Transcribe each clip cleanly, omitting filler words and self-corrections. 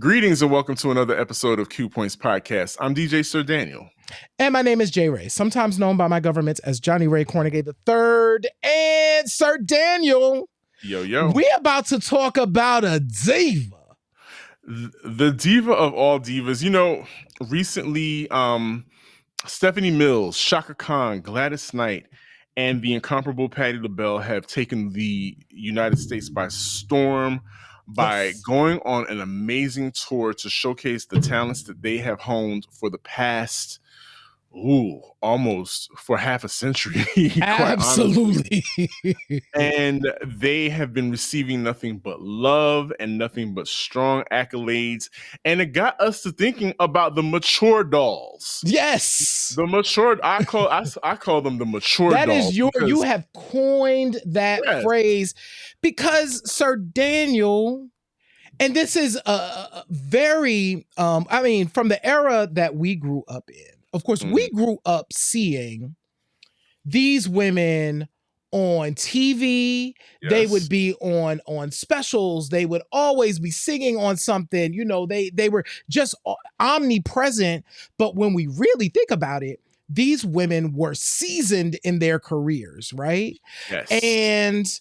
Greetings and welcome to another episode of Q Points Podcast. I'm DJ Sir Daniel. And my name is J. Ray, sometimes known by my government as Johnny Ray Cornegay III. And Sir Daniel, we about to talk about a diva. The diva of all divas. You know, recently, Stephanie Mills, Shaka Khan, Gladys Knight, and the incomparable Patti LaBelle have taken the United States by storm by going on an amazing tour to showcase the talents that they have honed for the past, almost for half a century. Absolutely. And they have been receiving nothing but love and nothing but strong accolades. And it got us to thinking about the mature dolls. Yes. The mature, I call them the mature dolls. That is you have coined that phrase because Sir Daniel, and this is a very, from the era that we grew up in. Of course, we grew up seeing these women on TV. Yes. They would be on specials. They would always be singing on something. You know, they were just omnipresent. But when we really think about it, these women were seasoned in their careers, right? Yes. And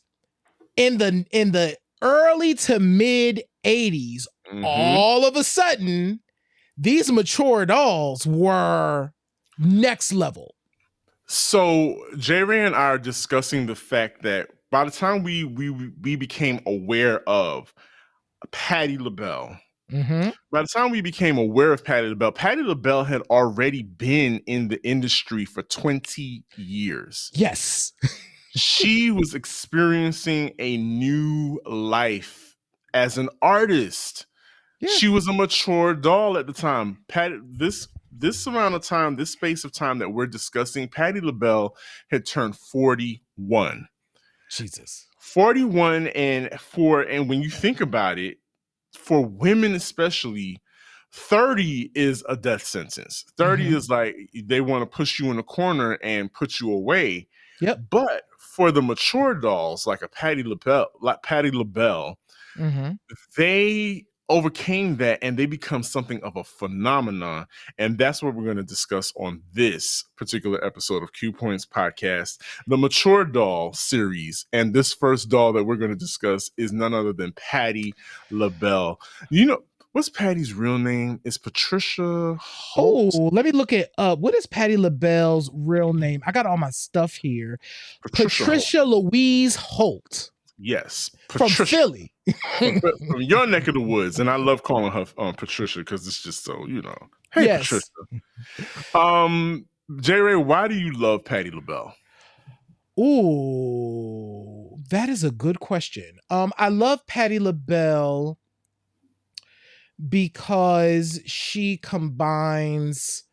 in the early to mid 80s, all of a sudden, these mature dolls were next level. So J. Ray and I are discussing the fact that by the time we became aware of Patti LaBelle, by the time we became aware of Patti LaBelle had already been in the industry for 20 years. Yes. She was experiencing a new life as an artist. Yeah. She was a mature doll at the time. This amount of time, this space of time that we're discussing, Patti LaBelle had turned 41. Jesus. 41, and when you think about it, for women especially, 30 is a death sentence. 30 is like they want to push you in a corner and put you away. Yep. But for the mature dolls like a Patti LaBelle, they overcame that and they become something of a phenomenon. And that's what we're going to discuss on this particular episode of Q Points Podcast, the Mature Doll series. And this first doll that we're going to discuss is none other than Patti LaBelle. You know, what's Patti's real name? It's Patricia Holt. Oh, let me look it up. What is Patti LaBelle's real name? I got all my stuff here. Patricia Louise Holt. Yes. Patricia. From Philly. From your neck of the woods. And I love calling her Patricia because it's just so, you know. Hey, yes. Patricia. J. Ray, why do you love Patti LaBelle? Ooh, that is a good question. I love Patti LaBelle because she combines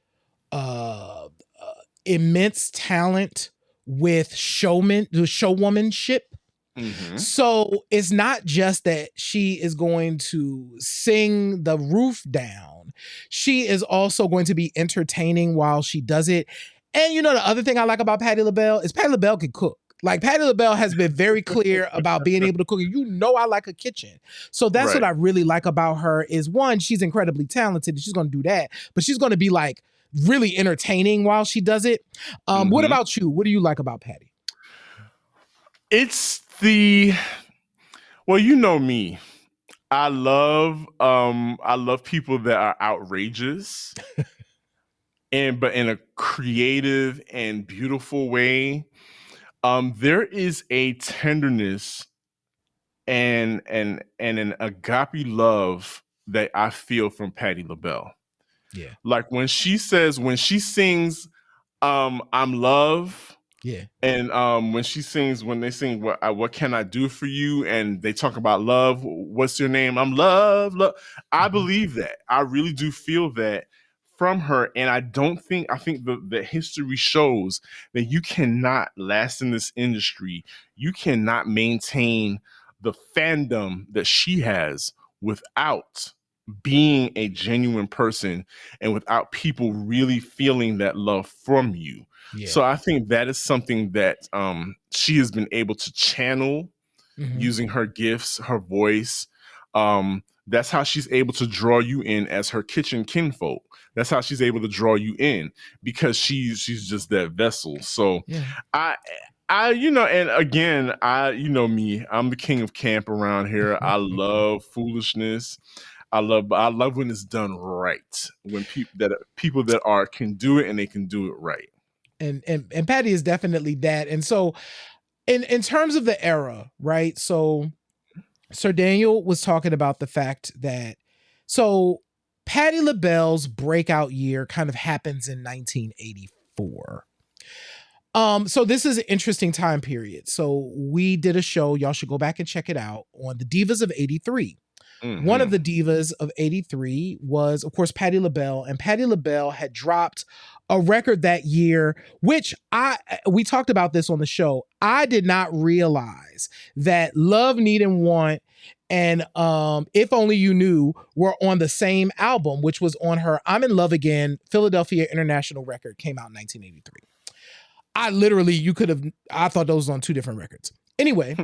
immense talent with showwomanship. So it's not just that she is going to sing the roof down. She is also going to be entertaining while she does it. And you know, the other thing I like about Patti LaBelle is Patti LaBelle can cook. Like Patti LaBelle has been very clear about being able to cook. You know, I like a kitchen. So that's what I really like about her is one, she's incredibly talented and she's going to do that, but she's going to be like really entertaining while she does it. What about you? What do you like about Patti? It's well, you know me. I love people that are outrageous but in a creative and beautiful way. There is a tenderness and an agape love that I feel from Patti LaBelle. Yeah. Like when she sings, I'm love. Yeah. And when they sing what can I do for you, and they talk about love, what's your name? I'm love. I believe that. I really do feel that from her. And I think the history shows that you cannot last in this industry. You cannot maintain the fandom that she has without being a genuine person and without people really feeling that love from you. Yeah. So I think that is something that she has been able to channel using her gifts, her voice, That's how she's able to draw you in as her kitchen kinfolk. That's how she's able to draw you in, because she's just that vessel. So Yeah. I, and again, me, I'm the king of camp around here. I love foolishness. I love when it's done right. When people that are can do it, and they can do it right. And Patti is definitely that. And so in terms of the era, right? So Sir Daniel was talking about the fact that so Patti LaBelle's breakout year kind of happens in 1984. So this is an interesting time period. So we did a show, y'all should go back and check it out, on the Divas of 83. One of the divas of 83 was, of course, Patti LaBelle. And Patti LaBelle had dropped a record that year, which we talked about this on the show. I did not realize that Love, Need, and Want and If Only You Knew were on the same album, which was on her I'm in Love Again Philadelphia International record, came out in 1983. I thought those was on two different records. Anyway,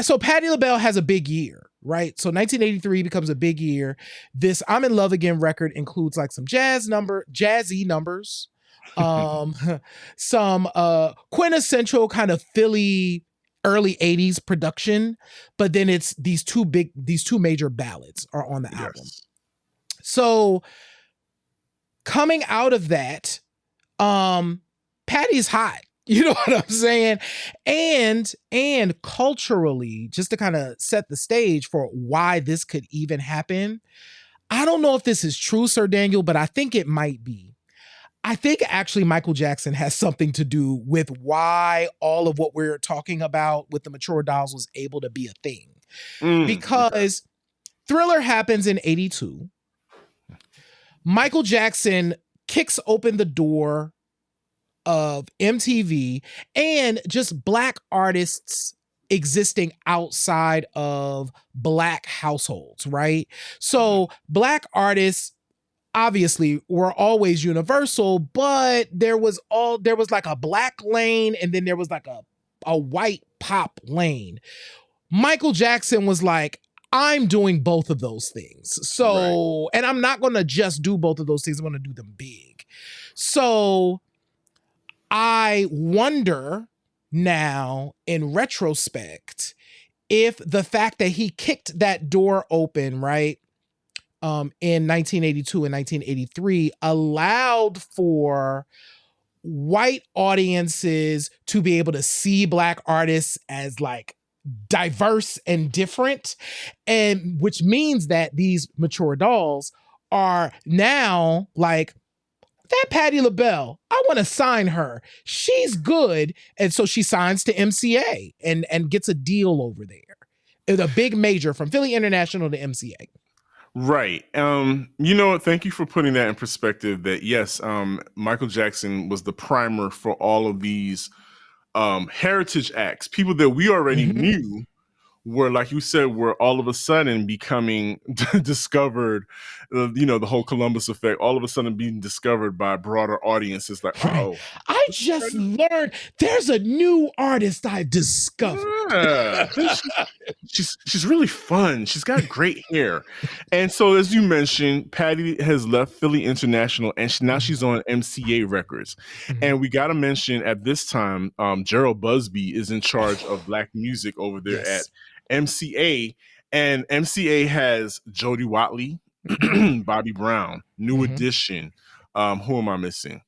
so Patti LaBelle has a big year, right? So 1983 becomes a big year. This I'm in Love Again record includes like some jazzy numbers, some quintessential kind of Philly early 80s production, but then it's these two major ballads are on the album. So coming out of that, Patty's hot. You know what I'm saying? And culturally, just to kind of set the stage for why this could even happen, I don't know if this is true, Sir Daniel, but I think it might be. I think actually Michael Jackson has something to do with why all of what we're talking about with the Mature Dolls was able to be a thing. Because Thriller happens in 82. Michael Jackson kicks open the door of MTV and just Black artists existing outside of Black households, right? So Black artists obviously were always universal, but there was like a Black lane, and then there was like a white pop lane. Michael Jackson was like, I'm doing both of those things. So, and I'm not going to just do both of those things. I'm going to do them big. So I wonder now, in retrospect, if the fact that he kicked that door open, right, in 1982 and 1983 allowed for white audiences to be able to see Black artists as like diverse and different, and which means that these Mature Dolls are now like, that Patti LaBelle, I want to sign her. She's good. And so she signs to MCA and gets a deal over there. It's a big major from Philly International to MCA. Right. You know what? Thank you for putting that in perspective, that yes, Michael Jackson was the primer for all of these heritage acts, people that we already knew were, like you said, were all of a sudden becoming discovered, the whole Columbus effect, all of a sudden being discovered by broader audiences. Like, oh, I just learned there's a new artist I discovered. Yeah. she's really fun. She's got great hair. And so, as you mentioned, Patti has left Philly International, and now she's on MCA Records. And we got to mention, at this time, Gerald Busby is in charge of Black music over there at MCA. And MCA has Jody Watley, Bobby Brown, New Edition. Who am I missing?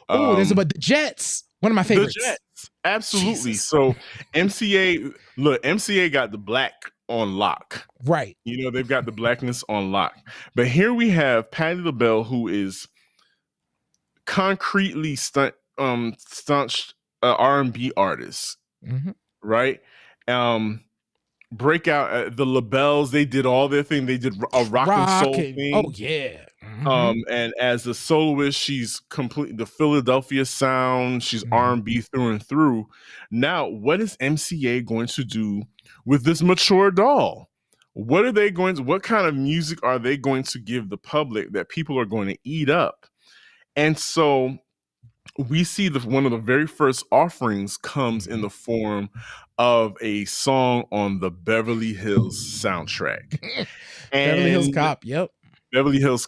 There's about the Jets. One of my favorites. The Jets. Absolutely. Jesus. So MCA got the Black on lock. Right. They've got the Blackness on lock. But here we have Patti LaBelle, who is concretely staunch R&B artist. Right? Breakout, the LaBelles, they did all their thing. They did a rock and soul thing. Oh yeah. And as a soloist, she's complete the Philadelphia sound. She's R&B through and through. Now, what is MCA going to do with this Mature Doll? What kind of music are they going to give the public that people are going to eat up? And so we see one of the very first offerings comes in the form of a song on the Beverly Hills soundtrack. Beverly Hills And Cop. Yep. Beverly Hills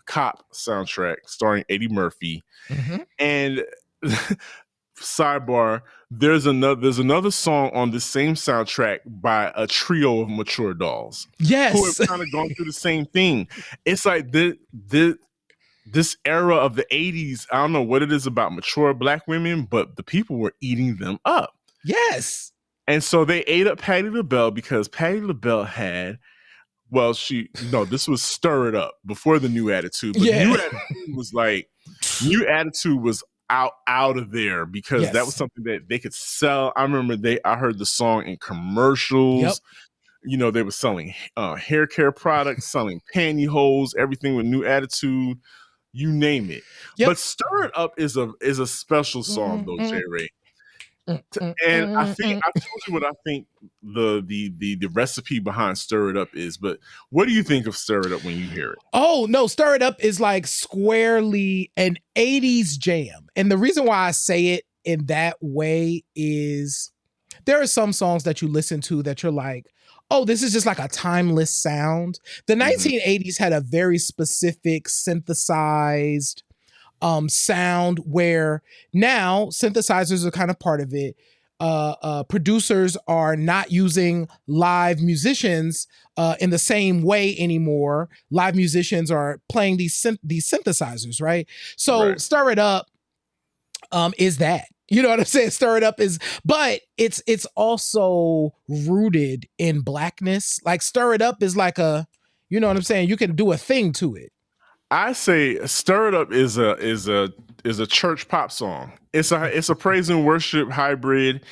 Cop soundtrack starring Eddie Murphy. Mm-hmm. And sidebar, there's another song on the same soundtrack by a trio of mature dolls. Yes. Who have kind of gone through the same thing. It's like this era of the 80s, I don't know what it is about mature Black women, but the people were eating them up. Yes. And so they ate up Patti LaBelle because Patti LaBelle had, this was Stir It Up before the New Attitude. But Yeah. New Attitude was out of there because that was something that they could sell. I remember I heard the song in commercials. Yep. They were selling hair care products, selling pantyhose, everything with New Attitude, you name it. Yep. But Stir It Up is a special song though, J. Ray. And I told you what I think the recipe behind Stir It Up is, but what do you think of Stir It Up when you hear it? Oh no, Stir It Up is like squarely an 80s jam. And the reason why I say it in that way is there are some songs that you listen to that you're like, oh, this is just like a timeless sound. The 1980s had a very specific synthesized sound where now synthesizers are kind of part of it. Producers are not using live musicians in the same way anymore. Live musicians are playing these synthesizers, right? So right. Stir It Up is that. You know what I'm saying? Stir It Up is, but it's also rooted in Blackness. Like Stir It Up is like you know what I'm saying? You can do a thing to it. I say Stir It Up is a church pop song. It's a praise and worship hybrid.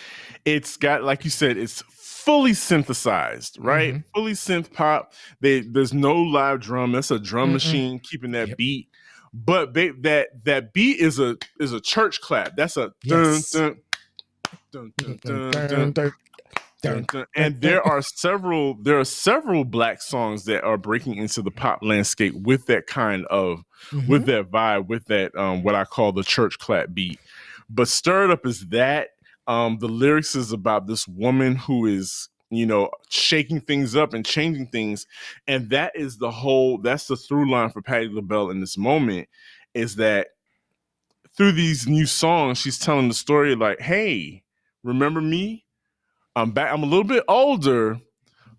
It's got, like you said, it's fully synthesized, right? Mm-hmm. Fully synth pop. There's no live drum. That's a drum machine keeping that beat. But that beat is a church clap. That's a dun dun dun dun dun dun. Dun, dun. And there are several Black songs that are breaking into the pop landscape with that kind of with that vibe, with that what I call the church clap beat. But Stir It Up is that. The lyrics is about this woman who is, shaking things up and changing things. And that's the through line for Patti LaBelle in this moment, is that through these new songs, she's telling the story like, hey, remember me? I'm back. I'm a little bit older,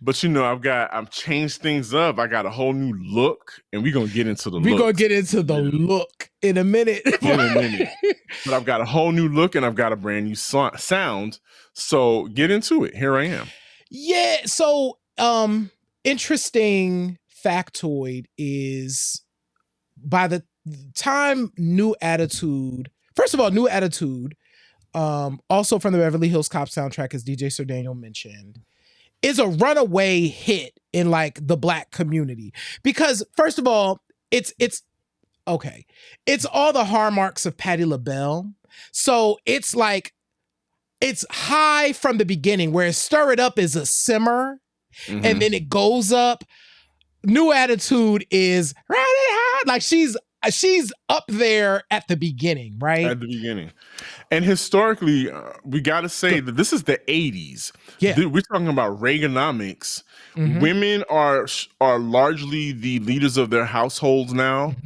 but I've changed things up. I got a whole new look, and we're gonna get into the look. We're gonna get into the look in a minute. But I've got a whole new look, and I've got a brand new sound. So get into it. Here I am. Yeah. So, interesting factoid is by the time New Attitude, first of all, New Attitude. Also from the Beverly Hills Cop soundtrack, as DJ Sir Daniel mentioned, is a runaway hit in like the Black community. Because first of all, it's okay. It's all the hallmarks of Patti LaBelle. So it's like, it's high from the beginning, where Stir It Up is a simmer and then it goes up. New Attitude is riding high. Like she's up there at the beginning, right? At the beginning. And historically, we got to say that this is the 80s. Yeah. We're talking about Reaganomics. Women are largely the leaders of their households now.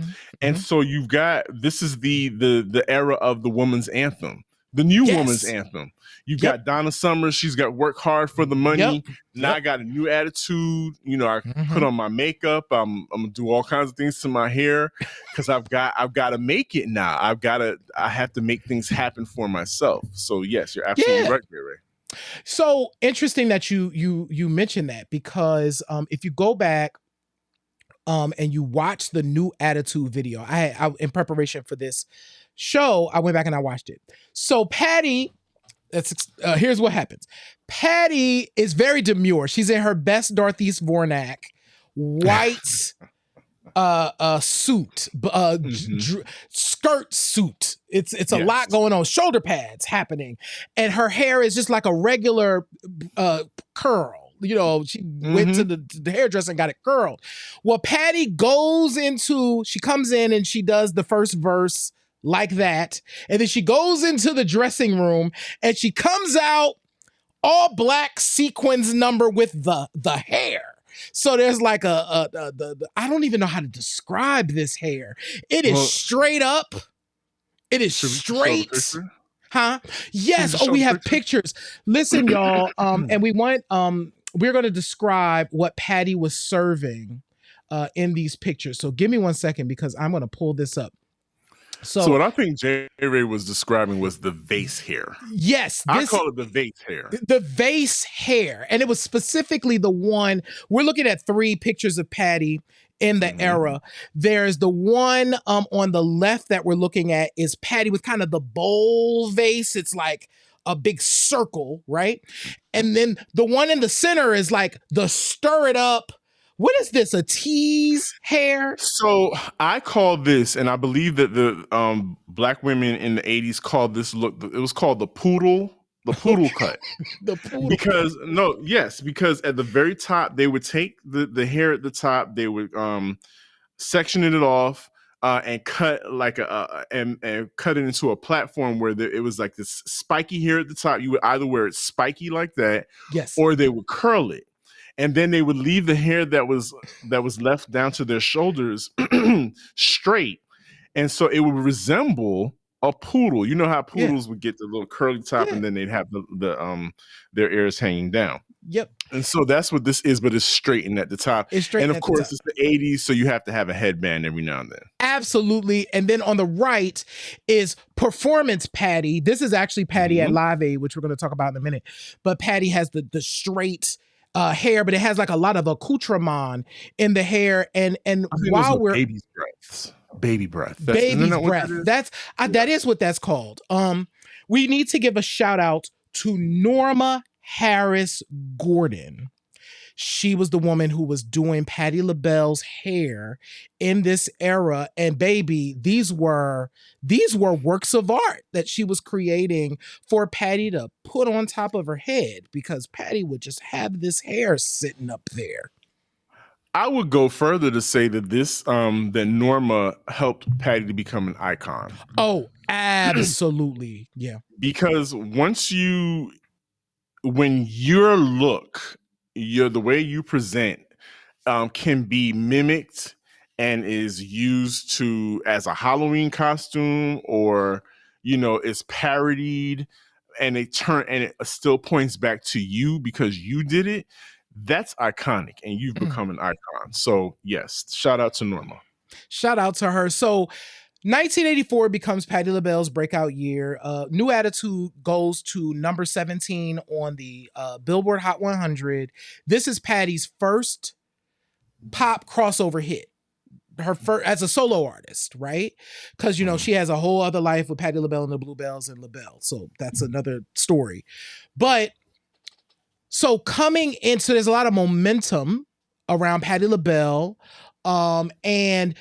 And so this is the era of the woman's anthem, the new woman's anthem. You've got Donna Summers. She's got Work Hard for the Money. Now I got a New Attitude. I put on my makeup. I'm gonna do all kinds of things to my hair because I've got to make it now. I have to make things happen for myself. So yes, you're absolutely right there, Ray. So interesting that you mentioned that, because if you go back and you watch the New Attitude video, I in preparation for this show, I went back and I watched it. So Patti. Here's what happens. Patti is very demure. She's in her best Dorothy Zbornak white suit, skirt suit. It's a lot going on. Shoulder pads happening, and her hair is just like a regular curl. She went to the hairdresser and got it curled. Well, Patti comes in and she does the first verse like that. And then she goes into the dressing room and she comes out all black sequins number with the hair. So there's like I don't even know how to describe this hair. It is straight up. It is straight. Huh? Yes. Oh, we have pictures. Listen, y'all. And we want we're going to describe what Patti was serving in these pictures. So give me 1 second because I'm going to pull this up. So what I think J. Ray was describing was the vase hair. Yes. I call it the vase hair. The vase hair. And it was specifically the one, we're looking at 3 pictures of Patti in the era. There's the one on the left that we're looking at is Patti with kind of the bowl vase. It's like a big circle, right? And then the one in the center is like the stir it up. What is this? A tease hair? So I call this, and I believe that the black women in the 80s called this look, it was called the poodle cut. The poodle. Because because at the very top, they would take the hair at the top, they would section it off and cut like and cut it into a platform where it was like this spiky hair at the top. You would either wear it spiky like that, yes, or they would curl it. And then they would leave the hair that was left down to their shoulders straight. And so it would resemble a poodle. You know how poodles would get the little curly top and then they'd have their ears hanging down. Yep. And so that's what this is, but it's straightened at the top. It's straight. And of course, it's the 80s, so you have to have a headband every now and then. Absolutely. And then on the right is performance Patti. This is actually Patti at Live Aid, which we're going to talk about in a minute. But Patti has the straight hair, but it has like a lot of accoutrement in the hair. And while we're baby's breaths. Baby breath. Baby's breath. That is what that's called. We need to give a shout out to Norma Harris Gordon. She was the woman who was doing Patti LaBelle's hair in this era. And baby, these were works of art that she was creating for Patti to put on top of her head, because Patti would just have this hair sitting up there. I would go further to say that that Norma helped Patti to become an icon. Oh, absolutely. Yeah. Because when your look, the way you present can be mimicked and is used as a Halloween costume, or is parodied, and it still points back to you because you did it. That's iconic, and you've become an icon. So yes, shout out to Norma. Shout out to her. So 1984 becomes Patti LaBelle's breakout year. New Attitude goes to number 17 on the Billboard Hot 100. This is Patti's first pop crossover hit. Her first as a solo artist, right? Because she has a whole other life with Patti LaBelle and the Bluebells and LaBelle. So that's another story. But so coming into, there's a lot of momentum around Patti LaBelle, and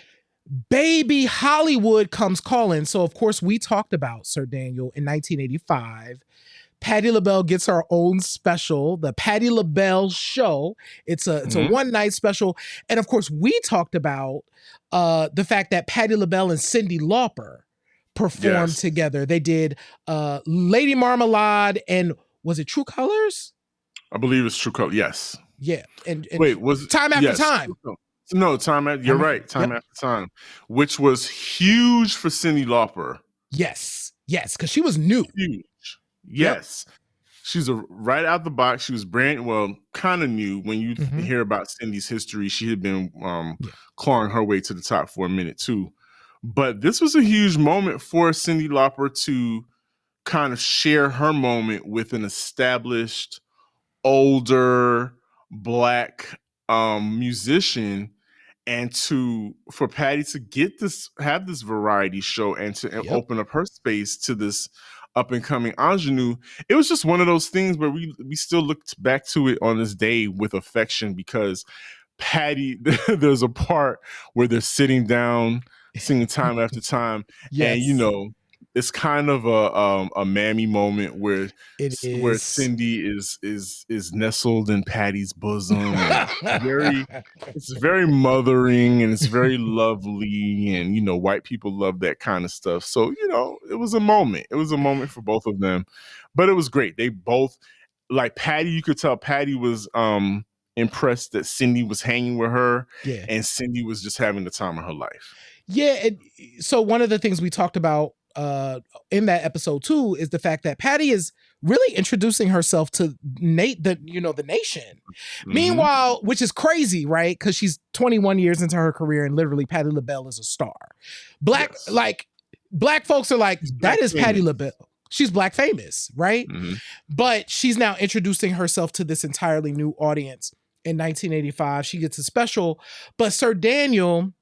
baby Hollywood comes calling. So of course we talked about Sir Daniel in 1985. Patti LaBelle gets her own special, the Patti LaBelle Show. It's a one night special, and of course we talked about the fact that Patti LaBelle and Cyndi Lauper performed together. They did Lady Marmalade and was it True Colors? I believe it's True Colors. Yes. Yeah. And wait, was it Time After Time? No, you're right. Time After Time, which was huge for Cyndi Lauper. Yes, because she was new. Huge. Yes. Yep. She's right out the box. She was kind of new. When you hear about Cindy's history, she had been clawing her way to the top for a minute too. But this was a huge moment for Cyndi Lauper to kind of share her moment with an established, older Black musician, and for Patti to have this variety show and to open up her space to this up and coming ingenue. It was just one of those things where we still looked back to it on this day with affection, because Patti, there's a part where they're sitting down singing Time After Time, and it's kind of a mammy moment where It where is. Cindy is nestled in Patty's bosom, and it's very mothering and it's very lovely, and white people love that kind of stuff. So it was a moment. It was a moment for both of them, but it was great. They both, like Patty, you could tell Patty was impressed that Cindy was hanging with her, Yeah. and Cindy was just having the time of her life. Yeah. So one of the things we talked about in that episode too is the fact that Patty is really introducing herself to the nation. Meanwhile, which is crazy, right? Because she's 21 years into her career, and literally Patti LaBelle is a star. Black folks are like, that is Patti LaBelle. She's black famous, right? But she's now introducing herself to this entirely new audience. In 1985, she gets a special, but Sir Daniel,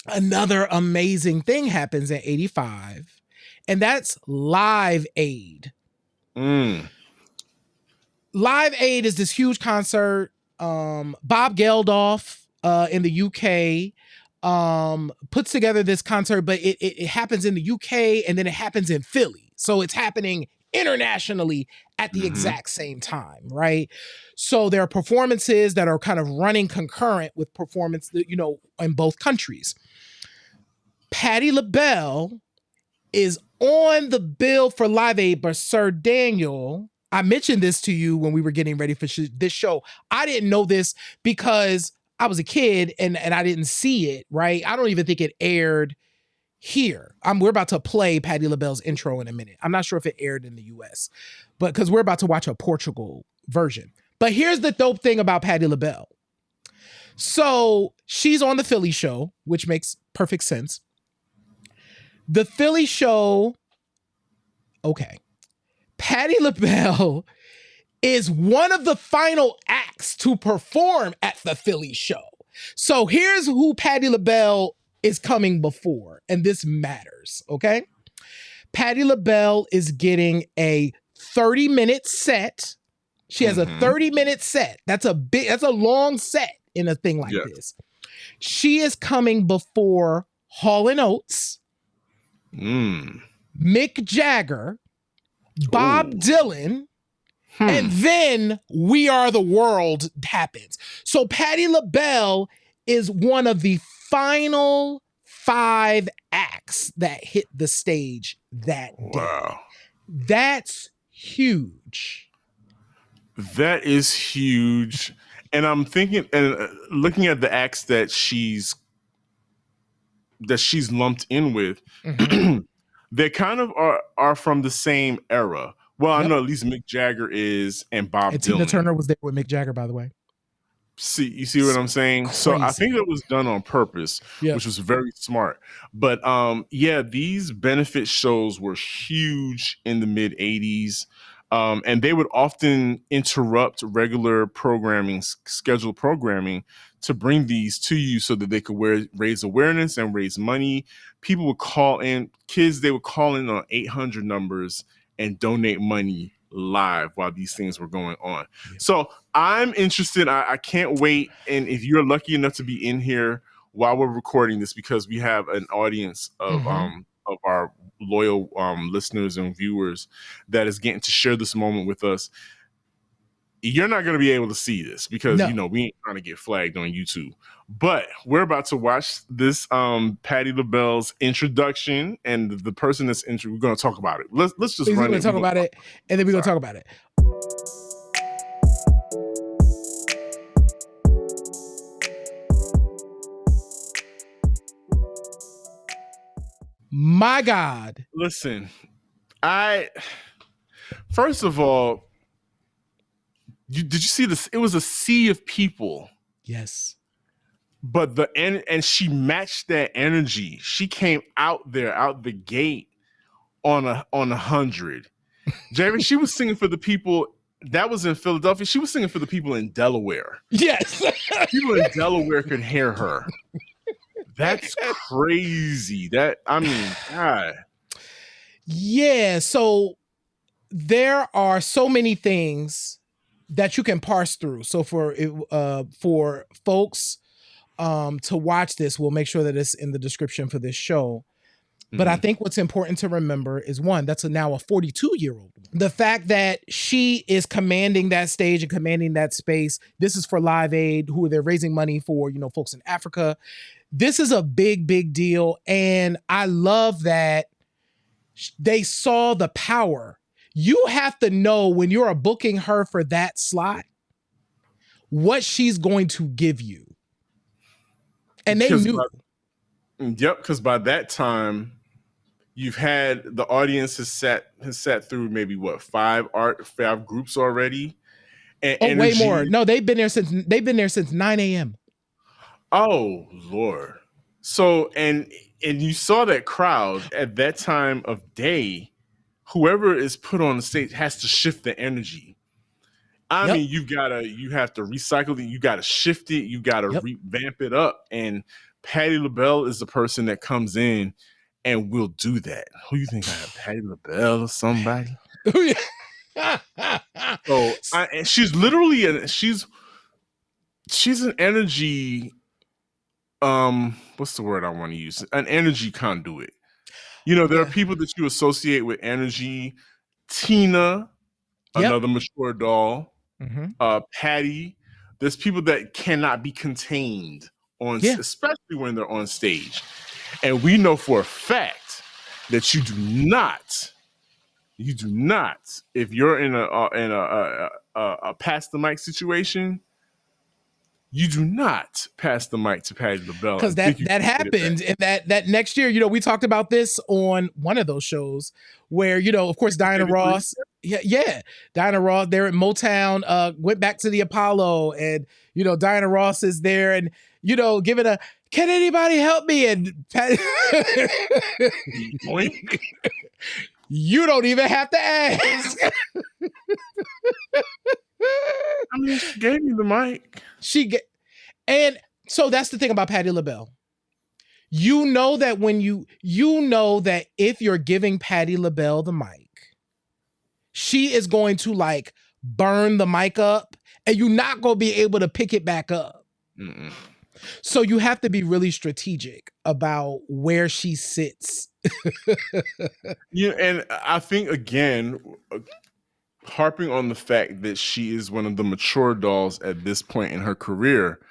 another amazing thing happens in 85, and that's Live Aid. Live Aid is this huge concert. Bob Geldof in the UK puts together this concert, but it happens in the UK and then it happens in Philly. So it's happening internationally at the exact same time, right? So there are performances that are kind of running concurrent with performance, in both countries. Patti LaBelle is on the bill for Live Aid, but Sir Daniel, I mentioned this to you when we were getting ready for this show. I didn't know this because I was a kid and I didn't see it, right? I don't even think it aired here. We're about to play Patti LaBelle's intro in a minute. I'm not sure if it aired in the US, but because we're about to watch a Portugal version. But here's the dope thing about Patti LaBelle. So she's on the Philly show, which makes perfect sense. The Philly show, okay. Patti LaBelle is one of the final acts to perform at the Philly show. So here's who Patti LaBelle is coming before, and this matters, okay? Patti LaBelle is getting a 30-minute set. She has a 30-minute set. That's a long set in a thing like this. She is coming before Hall & Oates, Mick Jagger, Bob Dylan, and then We Are the World happens. So Patti LaBelle is one of the final 5 acts that hit the stage that day. That's huge. That is huge. And I'm thinking and looking at the acts that she's lumped in with, they kind of are from the same era. Well, I know at least Mick Jagger is, and Bob Dylan. Tina Turner was there with Mick Jagger, by the way. You see what I'm saying? Crazy. So I think it was done on purpose, which was very smart. But these benefit shows were huge in the mid 80s. And they would often interrupt regular programming, scheduled programming, to bring these to you so that they could raise awareness and raise money. People would call in, they would call in on 800 numbers and donate money live while these things were going on. So I'm interested. I can't wait. And if you're lucky enough to be in here while we're recording this, because we have an audience of our loyal listeners and viewers that is getting to share this moment with us, you're not going to be able to see this because we ain't trying to get flagged on YouTube. But we're about to watch this Patti LaBelle's introduction, and the person that's we're going to talk about it. Let's just run it. Talk about it, and then we're going to talk about it. My God. Listen, first of all, did you see this? It was a sea of people. Yes. But and she matched that energy. She came out the gate on 100. Jerry, she was singing for the people that was in Philadelphia. She was singing for the people in Delaware. Yes. People in Delaware could hear her. That's crazy. God. Yeah. So there are so many things that you can parse through. So for folks to watch this, we'll make sure that it's in the description for this show. But I think what's important to remember is one, that's now a 42-year-old. The fact that she is commanding that stage and commanding that space. This is for Live Aid, who they're raising money for, folks in Africa. This is a big, big deal. And I love that they saw the power. You have to know when you're booking her for that slot, what she's going to give you. And they knew. Because by that time, you've had the audience has sat through maybe five groups already. And way more. No, they've been there since 9 a.m. Oh Lord. So and you saw that crowd at that time of day. Whoever is put on the stage has to shift the energy. I mean, you have to recycle it. You got to shift it. You got to revamp it up. And Patti LaBelle is the person that comes in and will do that. Who you think I have? Patti LaBelle or somebody? So and she's literally she's an energy. What's the word I want to use? An energy conduit. There are people that you associate with energy. Tina, another mature doll. Patti. There's people that cannot be contained especially when they're on stage. And we know for a fact that you do not, if you're in a pass the mic situation, you do not pass the mic to Patti LaBelle. Because that happened in that next year. We talked about this on one of those shows where, of course, Diana Ross. Diana Ross, they're at Motown, went back to the Apollo, and, Diana Ross is there and, giving can anybody help me? And Patti, you don't even have to ask. I mean, she gave me the mic. And so that's the thing about Patti LaBelle. You know that when you know that if you're giving Patti LaBelle the mic, she is going to burn the mic up and you're not going to be able to pick it back up. Mm-mm. So you have to be really strategic about where she sits. And I think, again, harping on the fact that she is one of the mature dolls at this point in her career,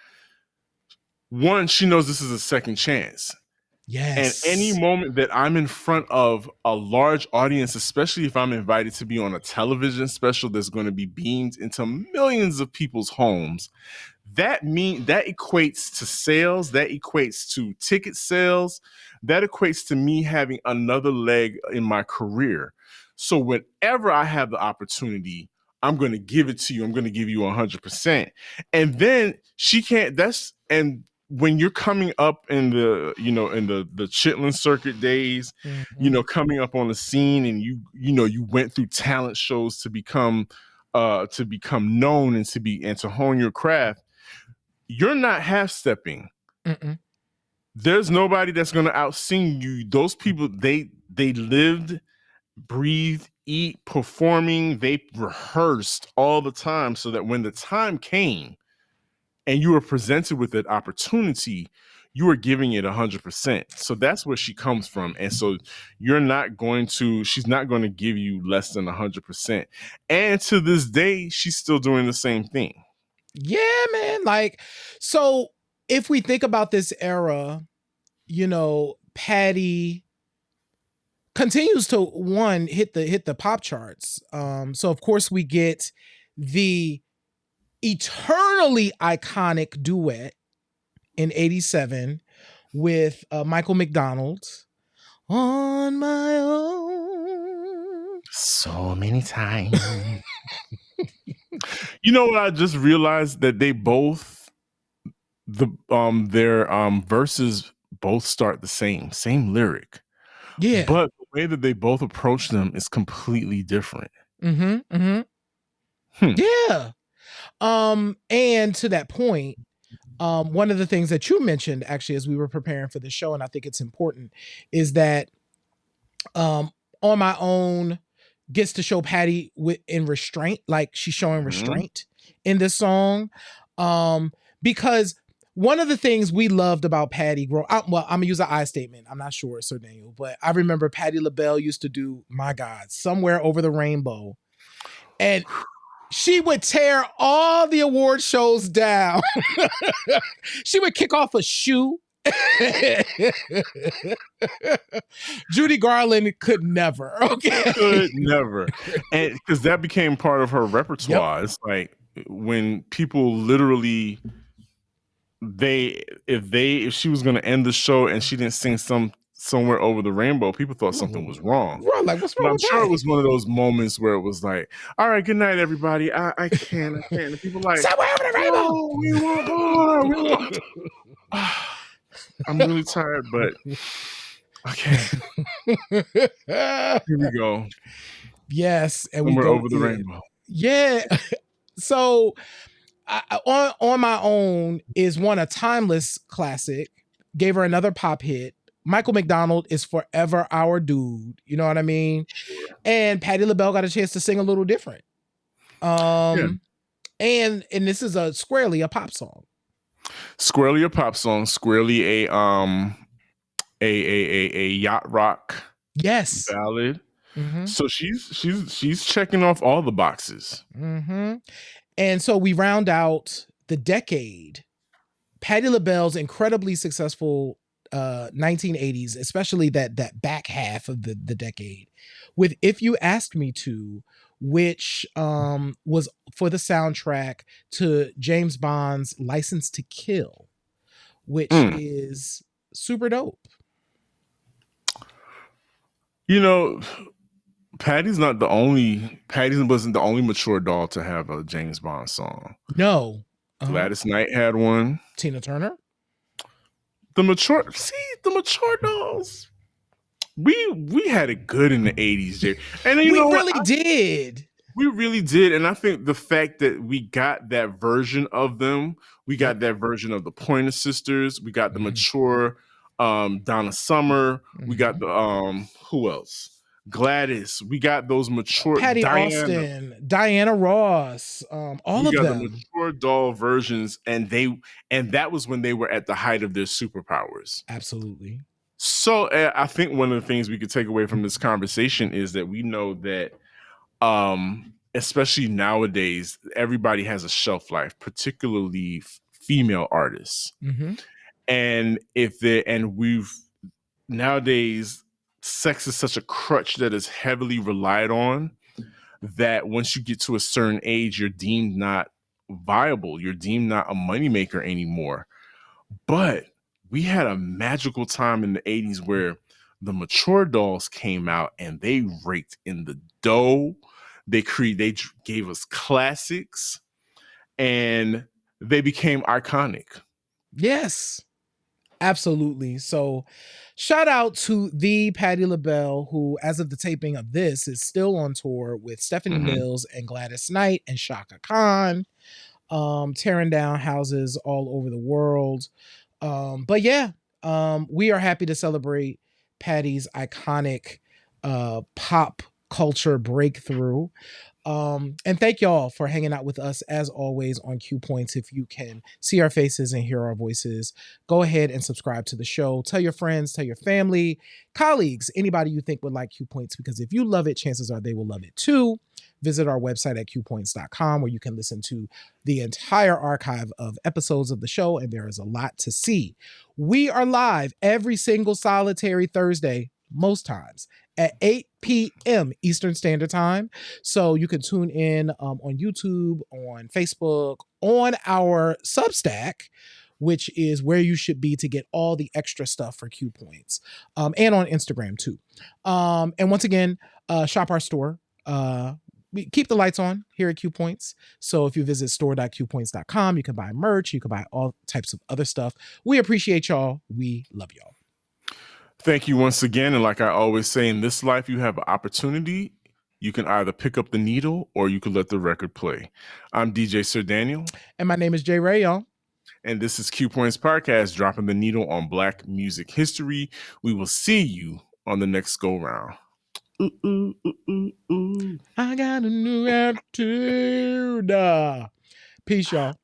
one, she knows this is a second chance. Yes. And any moment that I'm in front of a large audience, especially if I'm invited to be on a television special that's going to be beamed into millions of people's homes, that equates to sales, that equates to ticket sales, that equates to me having another leg in my career. So whenever I have the opportunity, I'm going to give it to you. I'm going to give you 100%. And then when you're coming up in the Chitlin circuit days, coming up on the scene, and you went through talent shows to become known and to hone your craft. You're not half stepping. There's nobody that's going to out-sing you. Those people, they lived, breathed, eat, performing. They rehearsed all the time so that when the time came and you were presented with that opportunity, you were giving it 100%. So that's where she comes from. And so she's not going to give you less than 100%. And to this day, she's still doing the same thing. Yeah, man. So if we think about this era, Patti continues to hit the pop charts. So of course we get the eternally iconic duet in 87 with Michael McDonald, On My Own. So many times. You know what? I just realized that they both, their verses both start the same lyric. Yeah. But the way that they both approach them is completely different. Yeah. And to that point, one of the things that you mentioned actually as we were preparing for the show, and I think it's important, is that On My Own gets to show Patti in restraint, like she's showing restraint in this song, because one of the things we loved about Patti well, I'm gonna use an I statement. I'm not sure, Sir Daniel, but I remember Patti LaBelle used to do, my God, Somewhere Over the Rainbow. And she would tear all the award shows down. She would kick off a shoe. Judy Garland could never. Okay. Could never. And because that became part of her repertoire. Yep. It's like when people literally if she was gonna end the show and she didn't sing Somewhere Over the Rainbow, people thought something was wrong. Right, like, what's wrong but I'm with sure that? It was one of those moments where it was like, all right, good night, everybody. I can't. And people like, Somewhere Over the Rainbow. Oh, we want more. We want. I'm really tired, but okay. Here we go. Yes, and Somewhere we go Over the Rainbow. Yeah. So on My Own is a timeless classic. Gave her another pop hit. Michael McDonald is forever our dude. You know what I mean? Sure. And Patti LaBelle got a chance to sing a little different. And this is squarely a pop song. Squarely a pop song. Squarely a yacht rock. Yes. Ballad. Mm-hmm. So she's checking off all the boxes. Mm-hmm. And so we round out the decade. Patti LaBelle's incredibly successful 1980s, especially that back half of the decade, with If You Ask Me To, which was for the soundtrack to James Bond's License to Kill, which is super dope. You know, Patti wasn't the only mature doll to have a James Bond song. No. Gladys Knight had one. Tina Turner. The mature dolls. We had it good in the 80s, Jay. And we really did. We really did. And I think the fact that we got that version of them, we got that version of the Pointer Sisters, we got the mature Donna Summer, we got the who else? Gladys, we got those mature Patty Austin, Diana Ross, all of them. The mature doll versions, and that was when they were at the height of their superpowers. Absolutely. So I think one of the things we could take away from this conversation is that we know that, especially nowadays, everybody has a shelf life, particularly female artists, and nowadays. Sex is such a crutch that is heavily relied on that once you get to a certain age, you're deemed not viable. You're deemed not a moneymaker anymore. But we had a magical time in the 80s where the mature dolls came out and they raked in the dough. They gave us classics and they became iconic. Yes, absolutely. So shout out to the Patti LaBelle, who, as of the taping of this, is still on tour with Stephanie Mills and Gladys Knight and Shaka Khan, tearing down houses all over the world. But yeah, we are happy to celebrate Patti's iconic pop culture breakthrough. And thank y'all for hanging out with us as always on Q Points. If you can see our faces and hear our voices, go ahead and subscribe to the show. Tell your friends, tell your family, colleagues, anybody you think would like Q Points, because if you love it, chances are they will love it too. Visit our website at qpoints.com where you can listen to the entire archive of episodes of the show, and there is a lot to see. We are live every single solitary Thursday, most times, at 8 p.m. Eastern Standard Time. So you can tune in on YouTube, on Facebook, on our Substack, which is where you should be to get all the extra stuff for Q Points, and on Instagram too. And once again, shop our store. We keep the lights on here at Q Points. So if you visit store.qpoints.com, you can buy merch, you can buy all types of other stuff. We appreciate y'all. We love y'all. Thank you once again. And like I always say, in this life, you have an opportunity. You can either pick up the needle or you can let the record play. I'm DJ Sir Daniel. And my name is Jay Ray, y'all. And this is Q Points Podcast, dropping the needle on Black music history. We will see you on the next go round. Ooh, ooh, ooh, ooh, ooh. I got a new attitude. Peace, y'all.